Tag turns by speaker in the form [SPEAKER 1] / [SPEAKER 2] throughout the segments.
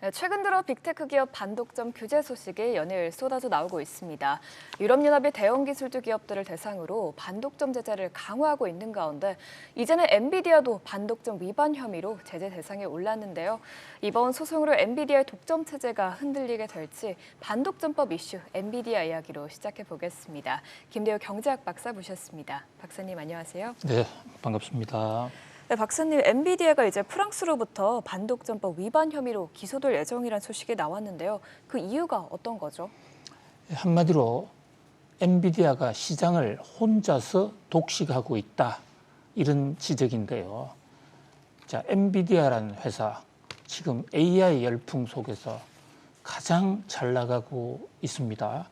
[SPEAKER 1] 네, 최근 들어 빅테크 기업 반독점 규제 소식이 연일 쏟아져 나오고 있습니다. 유럽연합이 대형 기술주 기업들을 대상으로 반독점 제재를 강화하고 있는 가운데 이제는 엔비디아도 반독점 위반 혐의로 제재 대상에 올랐는데요. 이번 소송으로 엔비디아의 독점 체제가 흔들리게 될지 반독점법 이슈 엔비디아 이야기로 시작해 보겠습니다. 김대호 경제학 박사 모셨습니다. 박사님 안녕하세요.
[SPEAKER 2] 네, 반갑습니다.
[SPEAKER 1] 네, 박사님, 엔비디아가 이제 프랑스로부터 반독점법 위반 혐의로 기소될 예정이라는 소식이 나왔는데요. 그 이유가 어떤 거죠?
[SPEAKER 2] 한마디로 엔비디아가 시장을 혼자서 독식하고 있다, 이런 지적인데요. 자, 엔비디아라는 회사, 지금 AI 열풍 속에서 가장 잘 나가고 있습니다.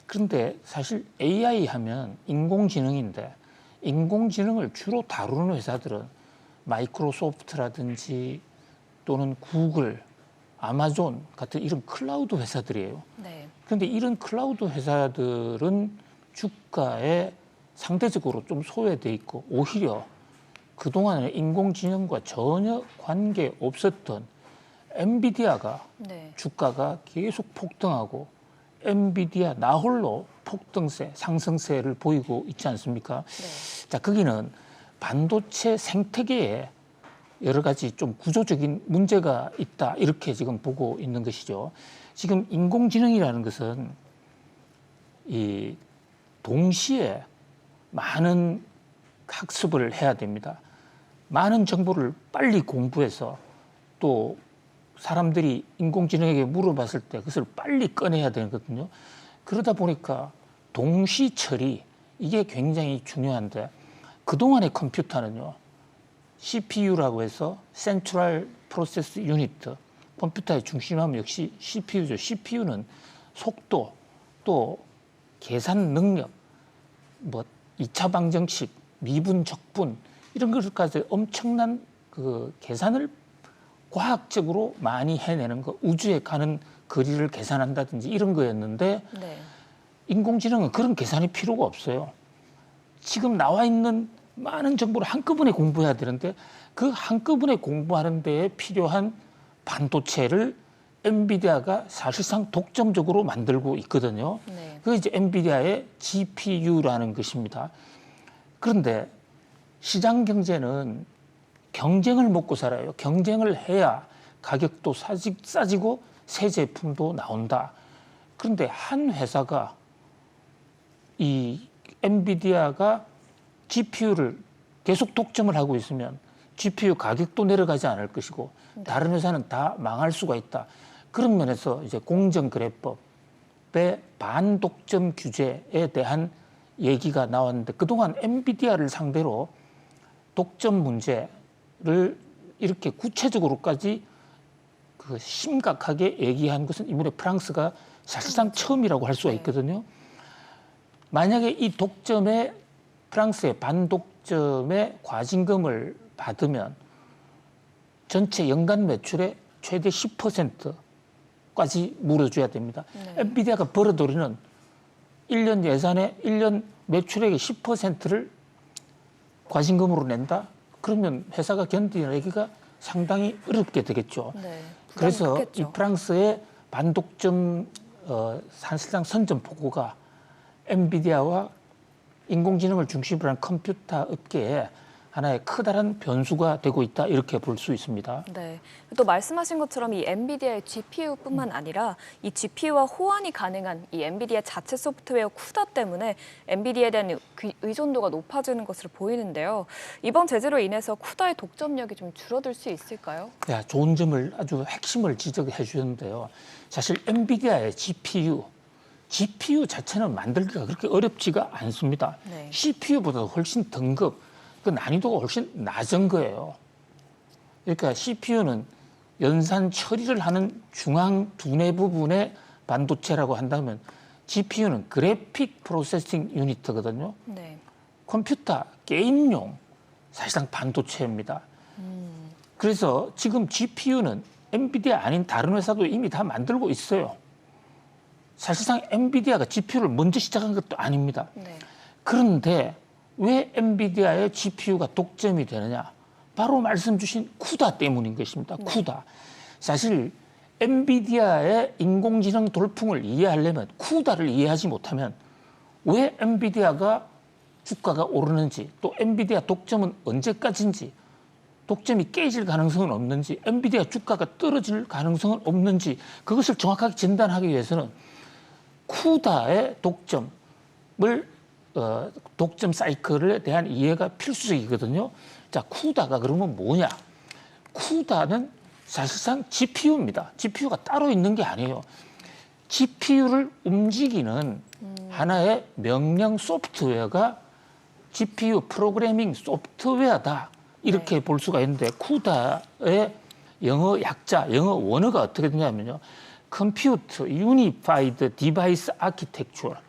[SPEAKER 2] 그런데 사실 AI 하면 인공지능인데 인공지능을 주로 다루는 회사들은 마이크로소프트라든지 또는 구글, 아마존 같은 이런 클라우드 회사들이에요.
[SPEAKER 1] 네.
[SPEAKER 2] 그런데 이런 클라우드 회사들은 주가에 상대적으로 좀 소외돼 있고 오히려 그동안에 인공지능과 전혀 관계 없었던 엔비디아가
[SPEAKER 1] 네.
[SPEAKER 2] 주가가 계속 폭등하고 엔비디아 나홀로 폭등세, 상승세를 보이고 있지 않습니까?
[SPEAKER 1] 네.
[SPEAKER 2] 자, 거기는 반도체 생태계에 여러 가지 좀 구조적인 문제가 있다, 이렇게 지금 보고 있는 것이죠. 지금 인공지능이라는 것은 이 동시에 많은 학습을 해야 됩니다. 많은 정보를 빨리 공부해서 또 사람들이 인공지능에게 물어봤을 때 그것을 빨리 꺼내야 되거든요. 그러다 보니까 동시 처리, 이게 굉장히 중요한데 그동안의 컴퓨터는요, CPU라고 해서 센트럴 프로세스 유니트, 컴퓨터의 중심하면 역시 CPU죠. CPU는 속도, 또 계산 능력, 뭐 2차 방정식, 미분, 적분 이런 것까지 엄청난 그 계산을 과학적으로 많이 해내는 거, 우주에 가는 거리를 계산한다든지 이런 거였는데
[SPEAKER 1] 네.
[SPEAKER 2] 인공지능은 그런 계산이 필요가 없어요. 지금 나와 있는 많은 정보를 한꺼번에 공부해야 되는데 그 한꺼번에 공부하는 데에 필요한 반도체를 엔비디아가 사실상 독점적으로 만들고 있거든요.
[SPEAKER 1] 네.
[SPEAKER 2] 그게 이제 엔비디아의 GPU라는 것입니다. 그런데 시장 경제는 경쟁을 먹고 살아요. 경쟁을 해야 가격도 싸지고 새 제품도 나온다. 그런데 한 회사가 이 엔비디아가 GPU를 계속 독점을 하고 있으면 GPU 가격도 내려가지 않을 것이고 다른 회사는 다 망할 수가 있다. 그런 면에서 이제 공정거래법의 반독점 규제에 대한 얘기가 나왔는데 그동안 엔비디아를 상대로 독점 문제를 이렇게 구체적으로까지 그 심각하게 얘기한 것은 이번에 프랑스가 사실상 처음이라고 할 수가 있거든요. 만약에 이 독점에 프랑스의 반독점의 과징금을 받으면 전체 연간 매출의 최대 10%까지 물어줘야 됩니다.
[SPEAKER 1] 네.
[SPEAKER 2] 엔비디아가 벌어들이는 1년 예산의 1년 매출액의 10%를 과징금으로 낸다? 그러면 회사가 견디기가 상당히 어렵게 되겠죠.
[SPEAKER 1] 네.
[SPEAKER 2] 그래서
[SPEAKER 1] 크겠죠.
[SPEAKER 2] 이 프랑스의 반독점 사실상 선전포고가 엔비디아와 인공지능을 중심으로 한 컴퓨터 업계에 하나의 커다란 변수가 되고 있다, 이렇게 볼 수 있습니다.
[SPEAKER 1] 네. 또 말씀하신 것처럼 이 엔비디아의 GPU뿐만 아니라 이 GPU와 호환이 가능한 이 엔비디아 자체 소프트웨어 쿠다 때문에 엔비디아에 대한 의존도가 높아지는 것으로 보이는데요. 이번 제재로 인해서 쿠다의 독점력이 좀 줄어들 수 있을까요?
[SPEAKER 2] 야, 좋은 점을 아주 핵심을 지적해 주셨는데요. 사실 엔비디아의 GPU 자체는 만들기가 그렇게 어렵지가 않습니다.
[SPEAKER 1] 네.
[SPEAKER 2] CPU보다 훨씬 등급, 그 난이도가 훨씬 낮은 거예요. 그러니까 CPU는 연산 처리를 하는 중앙 두뇌 부분의 반도체라고 한다면 GPU는 그래픽 프로세싱 유니트거든요.
[SPEAKER 1] 네.
[SPEAKER 2] 컴퓨터, 게임용 사실상 반도체입니다. 그래서 지금 GPU는 엔비디아 아닌 다른 회사도 이미 다 만들고 있어요. 사실상 엔비디아가 GPU를 먼저 시작한 것도 아닙니다.
[SPEAKER 1] 네.
[SPEAKER 2] 그런데 왜 엔비디아의 GPU가 독점이 되느냐? 바로 말씀 주신 쿠다 때문인 것입니다. 쿠다. 사실 엔비디아의 인공지능 돌풍을 이해하려면 쿠다를 이해하지 못하면 왜 엔비디아가 주가가 오르는지 또 엔비디아 독점은 언제까지인지 독점이 깨질 가능성은 없는지 엔비디아 주가가 떨어질 가능성은 없는지 그것을 정확하게 진단하기 위해서는 쿠다의 독점 사이클에 대한 이해가 필수적이거든요. 자, 쿠다가 그러면 뭐냐? 쿠다는 사실상 GPU입니다. GPU가 따로 있는 게 아니에요. GPU를 움직이는 하나의 명령 소프트웨어가 GPU 프로그래밍 소프트웨어다. 이렇게 볼 수가 있는데 쿠다의 영어 약자, 영어 원어가 어떻게 되냐면요. Compute Unified Device Architecture.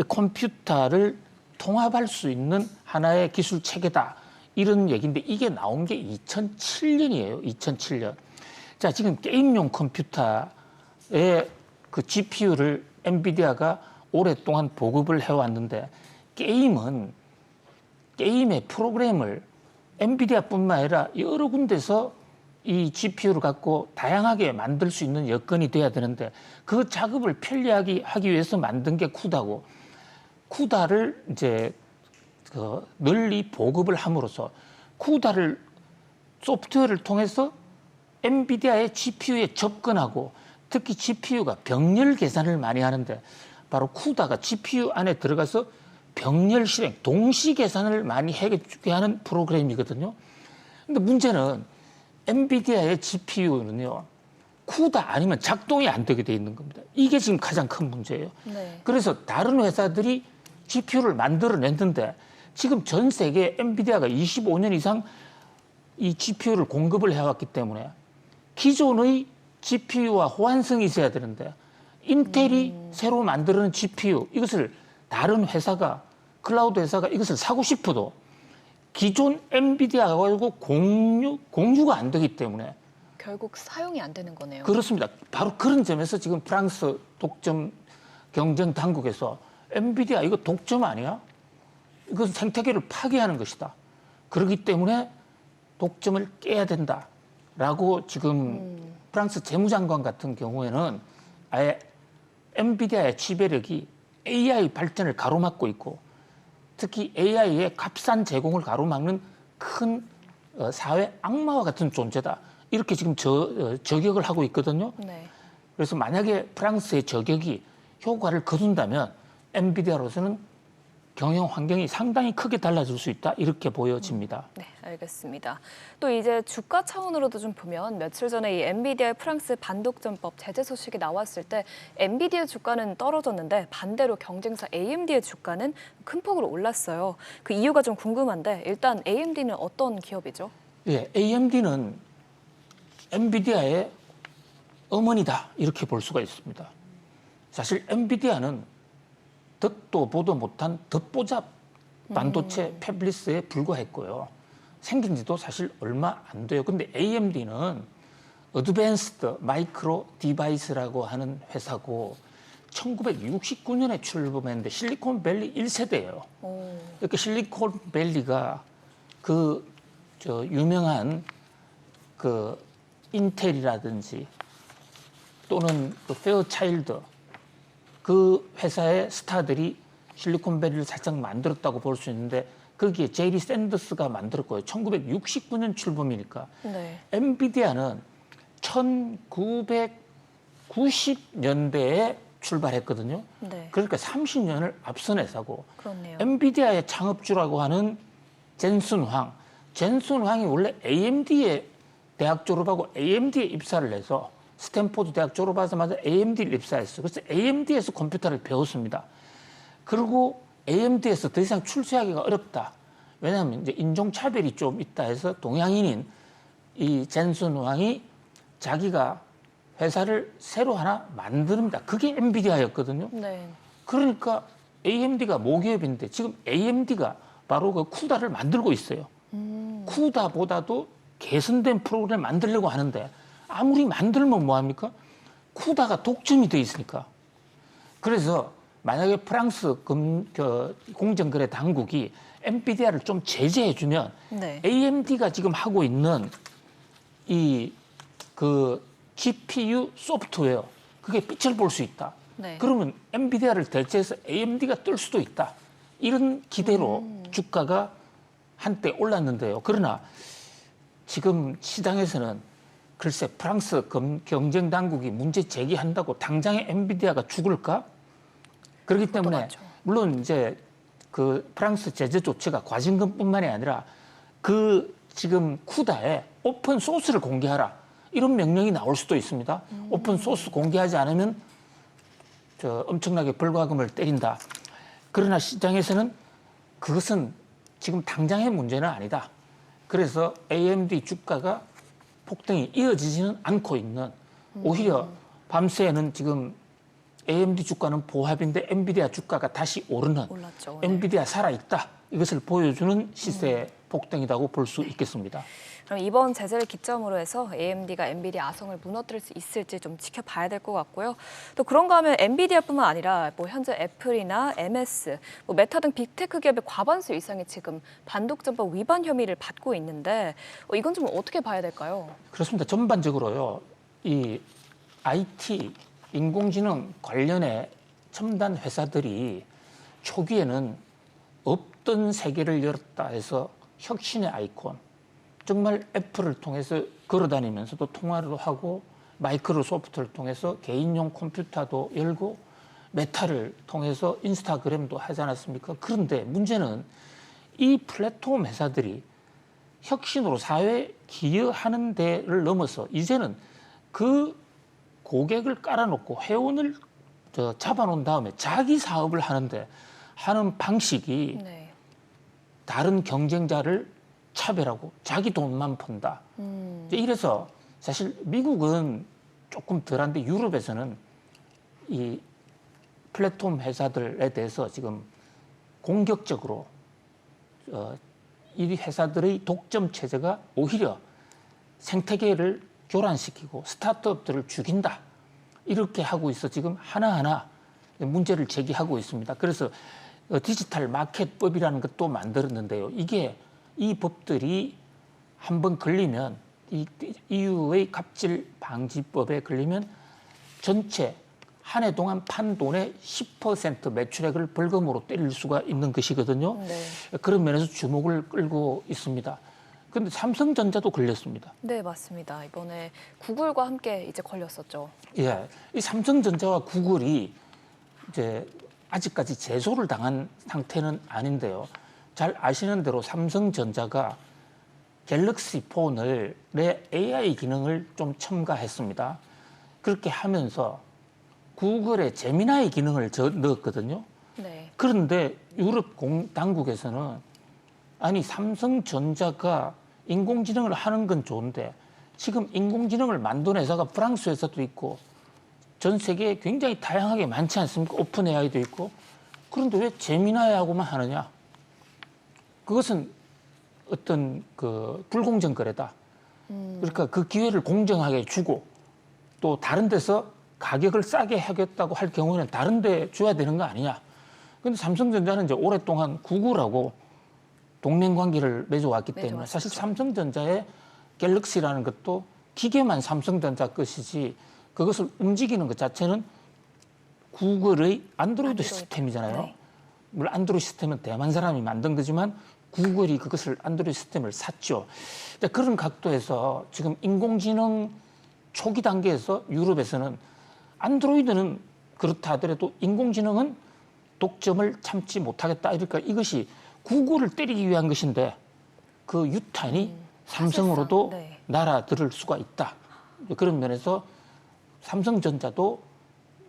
[SPEAKER 2] 컴퓨터를 통합할 수 있는 하나의 기술 체계다. 이런 얘기인데 이게 나온 게 2007년이에요. 2007년. 자, 지금 게임용 컴퓨터의 그 GPU를 엔비디아가 오랫동안 보급을 해왔는데 게임의 프로그램을 엔비디아뿐만 아니라 여러 군데서 이 GPU를 갖고 다양하게 만들 수 있는 여건이 돼야 되는데 그 작업을 편리하게 하기 위해서 만든 게 쿠다고 쿠다를 이제 널리 보급을 함으로써 쿠다를 소프트웨어를 통해서 엔비디아의 GPU에 접근하고 특히 GPU가 병렬 계산을 많이 하는데 바로 쿠다가 GPU 안에 들어가서 병렬 실행, 동시 계산을 많이 해주게 하는 프로그램이거든요. 근데 문제는 엔비디아의 GPU는요, 쿠다 아니면 작동이 안 되게 돼 있는 겁니다. 이게 지금 가장 큰 문제예요.
[SPEAKER 1] 네.
[SPEAKER 2] 그래서 다른 회사들이 GPU를 만들어냈는데 지금 전 세계 엔비디아가 25년 이상 이 GPU를 공급을 해왔기 때문에 기존의 GPU와 호환성이 있어야 되는데 인텔이 새로 만드는 GPU 이것을 다른 회사가 클라우드 회사가 이것을 사고 싶어도 기존 엔비디아가 가지고 공유가 안 되기 때문에
[SPEAKER 1] 결국 사용이 안 되는 거네요.
[SPEAKER 2] 그렇습니다. 바로 그런 점에서 지금 프랑스 독점 경쟁 당국에서 엔비디아 이거 독점 아니야? 이것은 생태계를 파괴하는 것이다. 그렇기 때문에 독점을 깨야 된다라고 지금 프랑스 재무장관 같은 경우에는 아예 엔비디아의 지배력이 AI 발전을 가로막고 있고 특히 AI의 값싼 제공을 가로막는 큰 사회 악마와 같은 존재다. 이렇게 지금 저격을 하고 있거든요.
[SPEAKER 1] 네.
[SPEAKER 2] 그래서 만약에 프랑스의 저격이 효과를 거둔다면 엔비디아로서는 경영 환경이 상당히 크게 달라질 수 있다. 이렇게 보여집니다.
[SPEAKER 1] 네, 알겠습니다. 또 이제 주가 차원으로도 좀 보면 며칠 전에 이 엔비디아의 프랑스 반독점법 제재 소식이 나왔을 때 엔비디아 주가는 떨어졌는데 반대로 경쟁사 AMD의 주가는 큰 폭으로 올랐어요. 그 이유가 좀 궁금한데 일단 AMD는 어떤 기업이죠?
[SPEAKER 2] 예, AMD는 엔비디아의 어머니다. 이렇게 볼 수가 있습니다. 사실 엔비디아는 듣도 보도 못한 덧보잡 반도체 패블리스에 불과했고요. 생긴 지도 사실 얼마 안 돼요. 근데 AMD는 어드밴스드 마이크로 디바이스라고 하는 회사고 1969년에 출범했는데 실리콘밸리 1세대예요. 이렇게 실리콘밸리가 유명한 인텔이라든지 또는 페어차일드 그 회사의 스타들이 실리콘밸리를 살짝 만들었다고 볼 수 있는데 거기에 제리 샌더스가 만들었고요. 1969년 출범이니까.
[SPEAKER 1] 네.
[SPEAKER 2] 엔비디아는 1990년대에 출발했거든요.
[SPEAKER 1] 네.
[SPEAKER 2] 그러니까 30년을 앞선 회사고
[SPEAKER 1] 그렇네요.
[SPEAKER 2] 엔비디아의 창업주라고 하는 젠슨 황이 원래 AMD에 대학 졸업하고 AMD에 입사를 해서 스탠포드 대학 졸업하자마자 AMD를 입사했어요. 그래서 AMD에서 컴퓨터를 배웠습니다. 그리고 AMD에서 더 이상 출세하기가 어렵다. 왜냐하면 이제 인종차별이 좀 있다 해서 동양인인 이 젠슨 황이 자기가 회사를 새로 하나 만듭니다. 그게 엔비디아였거든요.
[SPEAKER 1] 네.
[SPEAKER 2] 그러니까 AMD가 모기업인데 지금 AMD가 바로 그 쿠다를 만들고 있어요. 쿠다보다도 개선된 프로그램을 만들려고 하는데 아무리 만들면 뭐합니까? 쿠다가 독점이 돼 있으니까. 그래서 만약에 프랑스 공정거래 당국이 엔비디아를 좀 제재해주면
[SPEAKER 1] 네.
[SPEAKER 2] AMD가 지금 하고 있는 이 그 GPU 소프트웨어 그게 빛을 볼 수 있다.
[SPEAKER 1] 네.
[SPEAKER 2] 그러면 엔비디아를 대체해서 AMD가 뜰 수도 있다. 이런 기대로 주가가 한때 올랐는데요. 그러나 지금 시장에서는 글쎄 프랑스 경쟁 당국이 문제 제기한다고 당장에 엔비디아가 죽을까? 그렇기 때문에
[SPEAKER 1] 맞죠.
[SPEAKER 2] 물론 이제 그 프랑스 제재 조치가 과징금뿐만이 아니라 그 지금 쿠다에 오픈 소스를 공개하라 이런 명령이 나올 수도 있습니다. 오픈 소스 공개하지 않으면 엄청나게 벌과금을 때린다. 그러나 시장에서는 그것은 지금 당장의 문제는 아니다. 그래서 AMD 주가가 폭등이 이어지지는 않고 있는 오히려 밤새는 지금 AMD 주가는 보합인데 엔비디아 주가가 다시 오르는
[SPEAKER 1] 올랐죠. 네.
[SPEAKER 2] 엔비디아 살아있다. 이것을 보여주는 시세 폭등이라고 볼 수 있겠습니다.
[SPEAKER 1] 그럼 이번 제재를 기점으로 해서 AMD가 엔비디아 아성을 무너뜨릴 수 있을지 좀 지켜봐야 될 것 같고요. 또 그런가 하면 엔비디아뿐만 아니라 뭐 현재 애플이나 MS, 뭐 메타 등 빅테크 기업의 과반수 이상이 지금 반독점법 위반 혐의를 받고 있는데 이건 좀 어떻게 봐야 될까요?
[SPEAKER 2] 그렇습니다. 전반적으로요. 이 IT, 인공지능 관련의 첨단 회사들이 초기에는 없던 세계를 열었다 해서 혁신의 아이콘, 정말 애플을 통해서 걸어다니면서도 통화를 하고 마이크로소프트를 통해서 개인용 컴퓨터도 열고 메타를 통해서 인스타그램도 하지 않았습니까? 그런데 문제는 이 플랫폼 회사들이 혁신으로 사회에 기여하는 데를 넘어서 이제는 그 고객을 깔아놓고 회원을 잡아놓은 다음에 자기 사업을 하는데 하는 방식이
[SPEAKER 1] 네.
[SPEAKER 2] 다른 경쟁자를 차별하고 자기 돈만 펀다. 이래서 사실 미국은 조금 덜한데 유럽에서는 이 플랫폼 회사들에 대해서 지금 공격적으로 이 회사들의 독점 체제가 오히려 생태계를 교란시키고 스타트업들을 죽인다. 이렇게 하고 있어 지금 하나하나 문제를 제기하고 있습니다. 그래서 디지털 마켓법이라는 것도 만들었는데요. 이게 이 법들이 한번 걸리면 이 EU의 갑질 방지법에 걸리면 전체 한 해 동안 판 돈의 10% 매출액을 벌금으로 때릴 수가 있는 것이거든요.
[SPEAKER 1] 네.
[SPEAKER 2] 그런 면에서 주목을 끌고 있습니다. 그런데 삼성전자도 걸렸습니다.
[SPEAKER 1] 네, 맞습니다. 이번에 구글과 함께 이제 걸렸었죠.
[SPEAKER 2] 예, 이 삼성전자와 구글이 이제 아직까지 제소를 당한 상태는 아닌데요. 잘 아시는 대로 삼성전자가 갤럭시 폰을 내 AI 기능을 좀 첨가했습니다. 그렇게 하면서 구글의 제미나이 기능을 넣었거든요.
[SPEAKER 1] 네.
[SPEAKER 2] 그런데 유럽 당국에서는 아니 삼성전자가 인공지능을 하는 건 좋은데 지금 인공지능을 만든 회사가 프랑스 회사도 있고 전 세계에 굉장히 다양하게 많지 않습니까? 오픈 AI도 있고. 그런데 왜 제미나이하고만 하느냐? 그것은 어떤 그 불공정 거래다. 그러니까 그 기회를 공정하게 주고 또 다른 데서 가격을 싸게 하겠다고 할 경우에는 다른 데 줘야 되는 거 아니냐. 근데 삼성전자는 이제 오랫동안 구글하고 동맹 관계를 맺어왔기 때문에 사실 삼성전자의 갤럭시라는 것도 기계만 삼성전자 것이지 그것을 움직이는 것 자체는 구글의 안드로이드 시스템이잖아요.
[SPEAKER 1] 네.
[SPEAKER 2] 물론 안드로이드 시스템은 대만 사람이 만든 거지만 구글이 그것을 안드로이드 시스템을 샀죠. 그런 각도에서 지금 인공지능 초기 단계에서 유럽에서는 안드로이드는 그렇다 하더라도 인공지능은 독점을 참지 못하겠다. 그러니까 이것이 구글을 때리기 위한 것인데 그 유탄이 삼성으로도
[SPEAKER 1] 네.
[SPEAKER 2] 날아들을 수가 있다. 그런 면에서 삼성전자도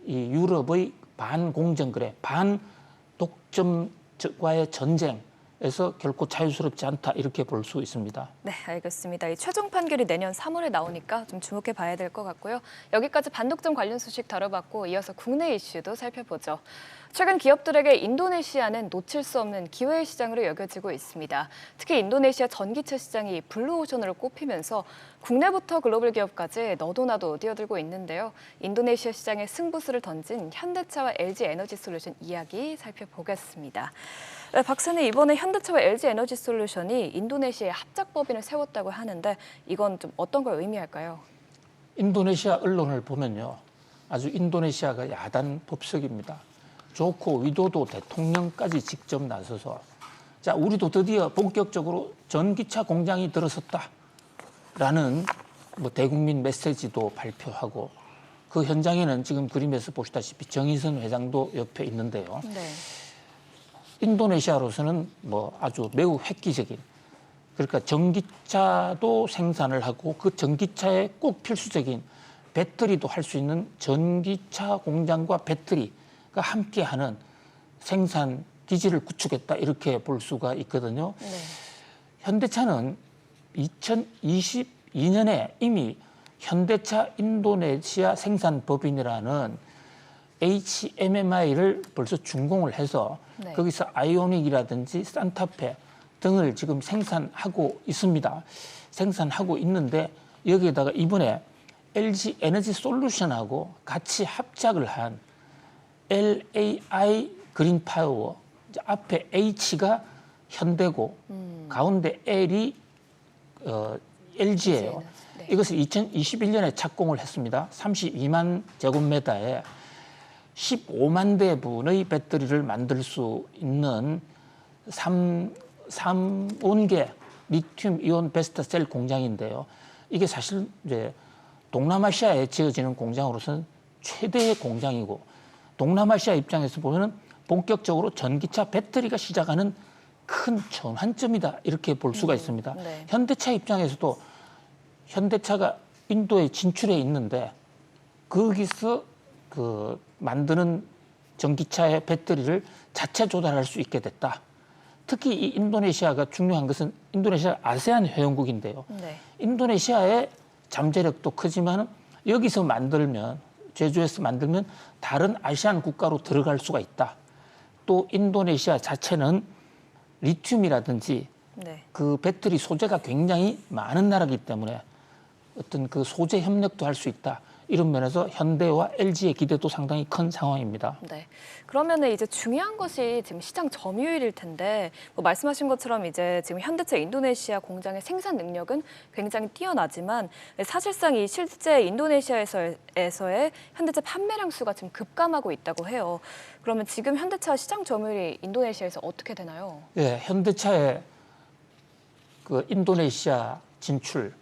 [SPEAKER 2] 이 유럽의 반공정거래, 반독점과의 전쟁에서 결코 자유스럽지 않다 이렇게 볼 수 있습니다.
[SPEAKER 1] 네, 알겠습니다. 이 최종 판결이 내년 3월에 나오니까 좀 주목해 봐야 될 것 같고요. 여기까지 반독점 관련 소식 다뤄봤고 이어서 국내 이슈도 살펴보죠. 최근 기업들에게 인도네시아는 놓칠 수 없는 기회의 시장으로 여겨지고 있습니다. 특히 인도네시아 전기차 시장이 블루오션으로 꼽히면서 국내부터 글로벌 기업까지 너도나도 뛰어들고 있는데요. 인도네시아 시장에 승부수를 던진 현대차와 LG에너지솔루션 이야기 살펴보겠습니다. 네, 박사님, 이번에 현대차와 LG에너지솔루션이 인도네시아에 합작법인을 세웠다고 하는데 이건 좀 어떤 걸 의미할까요?
[SPEAKER 2] 인도네시아 언론을 보면요. 아주 인도네시아가 야단 법석입니다. 조코 위도도 대통령까지 직접 나서서 자, 우리도 드디어 본격적으로 전기차 공장이 들어섰다라는 대국민 메시지도 발표하고 그 현장에는 지금 그림에서 보시다시피 정의선 회장도 옆에 있는데요.
[SPEAKER 1] 네.
[SPEAKER 2] 인도네시아로서는 아주 매우 획기적인 그러니까 전기차도 생산을 하고 그 전기차에 꼭 필수적인 배터리도 할 수 있는 전기차 공장과 배터리가 함께하는 생산 기지를 구축했다 이렇게 볼 수가 있거든요.
[SPEAKER 1] 네.
[SPEAKER 2] 현대차는 2022년에 이미 현대차 인도네시아 생산법인이라는 HMMI를 벌써 준공을 해서
[SPEAKER 1] 네.
[SPEAKER 2] 거기서 아이오닉이라든지 산타페 등을 지금 생산하고 있습니다. 생산하고 있는데 여기에다가 이번에 LG 에너지 솔루션하고 같이 합작을 한 LAI 그린파워 앞에 H가 현대고 가운데 L이 LG예요.
[SPEAKER 1] 네.
[SPEAKER 2] 이것을 2021년에 착공을 했습니다. 32만 제곱미터에 15만 대분의 배터리를 만들 수 있는 3원계 리튬 이온 베스트셀 공장인데요. 이게 사실 이제 동남아시아에 지어지는 공장으로서는 최대의 공장이고 동남아시아 입장에서 보면은 본격적으로 전기차 배터리가 시작하는 큰 전환점이다 이렇게 볼 수가 있습니다.
[SPEAKER 1] 네.
[SPEAKER 2] 현대차 입장에서도 현대차가 인도에 진출해 있는데 거기서 그 만드는 전기차의 배터리를 자체 조달할 수 있게 됐다. 특히 이 인도네시아가 중요한 것은 인도네시아 아세안 회원국인데요.
[SPEAKER 1] 네.
[SPEAKER 2] 인도네시아의 잠재력도 크지만 여기서 만들면 제주에서 만들면 다른 아시안 국가로 들어갈 수가 있다. 또 인도네시아 자체는 리튬이라든지
[SPEAKER 1] 네.
[SPEAKER 2] 그 배터리 소재가 굉장히 많은 나라이기 때문에 어떤 그 소재 협력도 할 수 있다. 이런 면에서 현대와 LG의 기대도 상당히 큰 상황입니다.
[SPEAKER 1] 네. 그러면은 이제 중요한 것이 지금 시장 점유율일 텐데 말씀하신 것처럼 이제 지금 현대차 인도네시아 공장의 생산 능력은 굉장히 뛰어나지만 사실상 이 실제 인도네시아에서의 현대차 판매량 수가 지금 급감하고 있다고 해요. 그러면 지금 현대차 시장 점유율이 인도네시아에서 어떻게 되나요?
[SPEAKER 2] 예, 현대차의 그 인도네시아 진출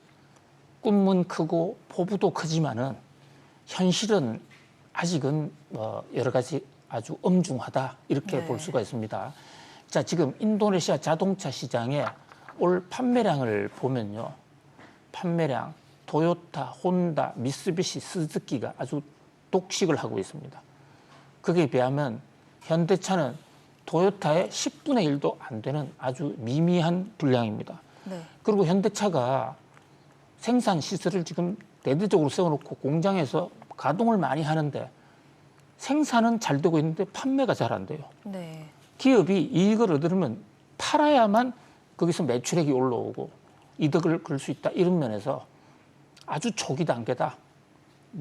[SPEAKER 2] 꿈은 크고 포부도 크지만은 현실은 아직은 여러 가지 아주 엄중하다 이렇게
[SPEAKER 1] 네.
[SPEAKER 2] 볼 수가 있습니다. 자, 지금 인도네시아 자동차 시장에 올 판매량을 보면요. 판매량 토요타, 혼다, 미쓰비시, 스즈키가 아주 독식을 하고 있습니다. 거기에 비하면 현대차는 토요타의 10분의 1도 안 되는 아주 미미한 분량입니다.
[SPEAKER 1] 네.
[SPEAKER 2] 그리고 현대차가 생산 시설을 지금 대대적으로 세워놓고 공장에서 가동을 많이 하는데 생산은 잘 되고 있는데 판매가 잘 안 돼요.
[SPEAKER 1] 네.
[SPEAKER 2] 기업이 이익을 얻으려면 팔아야만 거기서 매출액이 올라오고 이득을 끌 수 있다. 이런 면에서 아주 초기 단계다.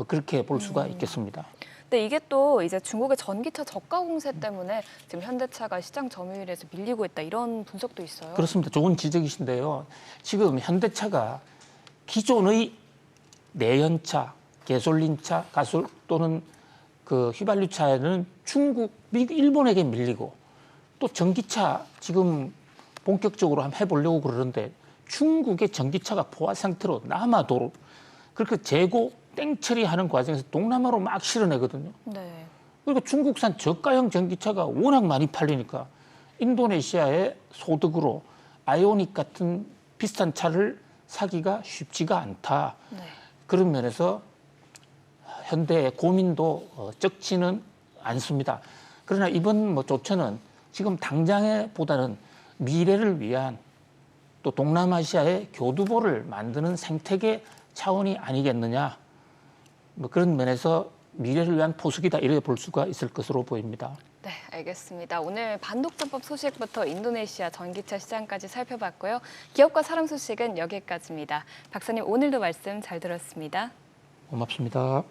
[SPEAKER 2] 그렇게 볼 수가 있겠습니다.
[SPEAKER 1] 근데 이게 또 이제 중국의 전기차 저가 공세 때문에 지금 현대차가 시장 점유율에서 밀리고 있다 이런 분석도 있어요.
[SPEAKER 2] 그렇습니다. 좋은 지적이신데요. 지금 현대차가 기존의 내연차, 게솔린차, 가솔 또는 그 휘발유차에는 중국, 미국, 일본에게 밀리고 또 전기차 지금 본격적으로 한번 해보려고 그러는데 중국의 전기차가 포화 상태로 남아도록 그렇게 재고 땡처리하는 과정에서 동남아로 막 실어내거든요.
[SPEAKER 1] 네.
[SPEAKER 2] 그러니까 중국산 저가형 전기차가 워낙 많이 팔리니까 인도네시아의 소득으로 아이오닉 같은 비슷한 차를 사기가 쉽지가 않다.
[SPEAKER 1] 네.
[SPEAKER 2] 그런 면에서 현대의 고민도 적지는 않습니다. 그러나 이번 조처는 지금 당장에 보다는 미래를 위한 또 동남아시아의 교두보를 만드는 생태계 차원이 아니겠느냐. 그런 면에서 미래를 위한 포석이다 이렇게 볼 수가 있을 것으로 보입니다.
[SPEAKER 1] 네, 알겠습니다. 오늘 반독점법 소식부터 인도네시아 전기차 시장까지 살펴봤고요. 기업과 사람 소식은 여기까지입니다. 박사님 오늘도 말씀 잘 들었습니다.
[SPEAKER 2] 고맙습니다.